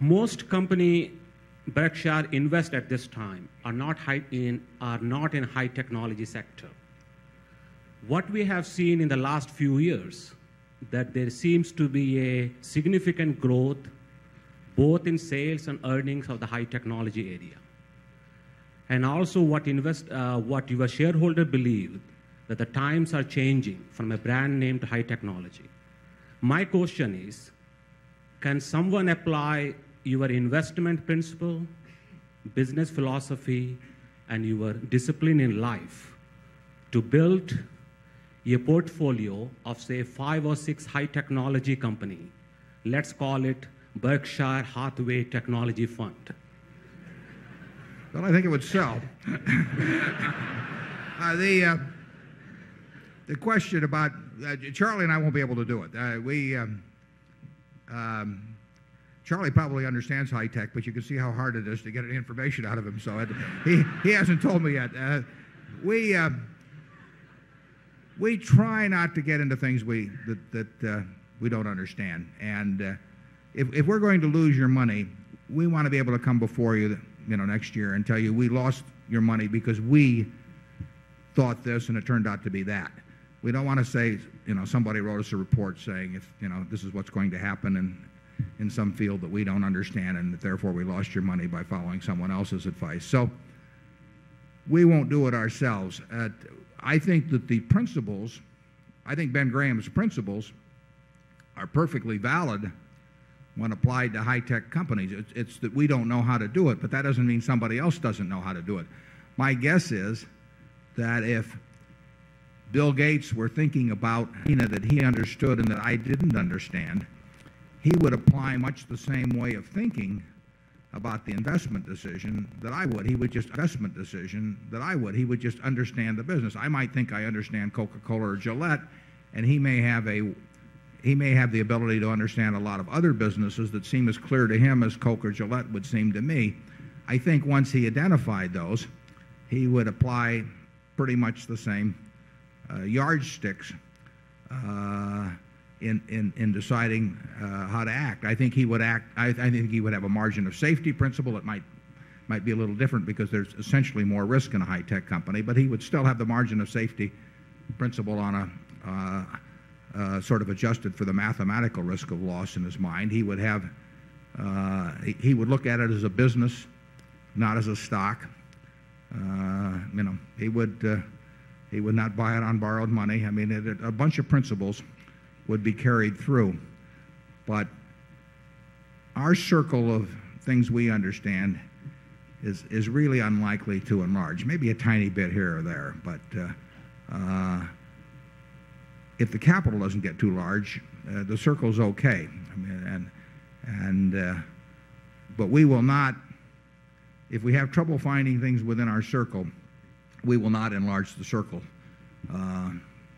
Most company Berkshire invest at this time are not in high technology sector. What we have seen in the last few years, that there seems to be a significant growth both in sales and earnings of the high technology area. And also what your shareholder believe, that the times are changing from a brand name to high technology. My question is, can someone apply your investment principle, business philosophy, and your discipline in life to build a portfolio of, say, 5 or 6 high technology company? Let's call it Berkshire Hathaway Technology Fund. Well, I think it would sell. The question about Charlie and I won't be able to do it. Charlie probably understands high tech, but you can see how hard it is to get any information out of him. So he hasn't told me yet. We try not to get into things that we don't understand. And if we're going to lose your money, we want to be able to come before you, next year and tell you we lost your money because we thought this and it turned out to be that. We don't want to say, somebody wrote us a report saying if, this is what's going to happen in some field that we don't understand and that therefore we lost your money by following someone else's advice. So we won't do it ourselves. I think that the principles, I think Ben Graham's principles are perfectly valid when applied to high-tech companies. It's that we don't know how to do it, but that doesn't mean somebody else doesn't know how to do it. My guess is that if Bill Gates were thinking about that he understood and that I didn't understand, he would apply much the same way of thinking about the investment decision that I would. He would just He would just understand the business. I might think I understand Coca-Cola or Gillette, and he may have the ability to understand a lot of other businesses that seem as clear to him as Coke or Gillette would seem to me. I think once he identified those, he would apply pretty much the same yardsticks in deciding how to act. I think he would act. I think he would have a margin of safety principle. It might be a little different because there's essentially more risk in a high-tech company, but he would still have the margin of safety principle on a sort of adjusted for the mathematical risk of loss in his mind. He would have he would look at it as a business, not as a stock. He would not buy it on borrowed money. I mean, a bunch of principles would be carried through. But our circle of things we understand is really unlikely to enlarge. Maybe a tiny bit here or there, but if the capital doesn't get too large, the circle's okay. I mean, but we will not, if we have trouble finding things within our circle, we will not enlarge the circle.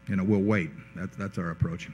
We'll wait. That's our approach.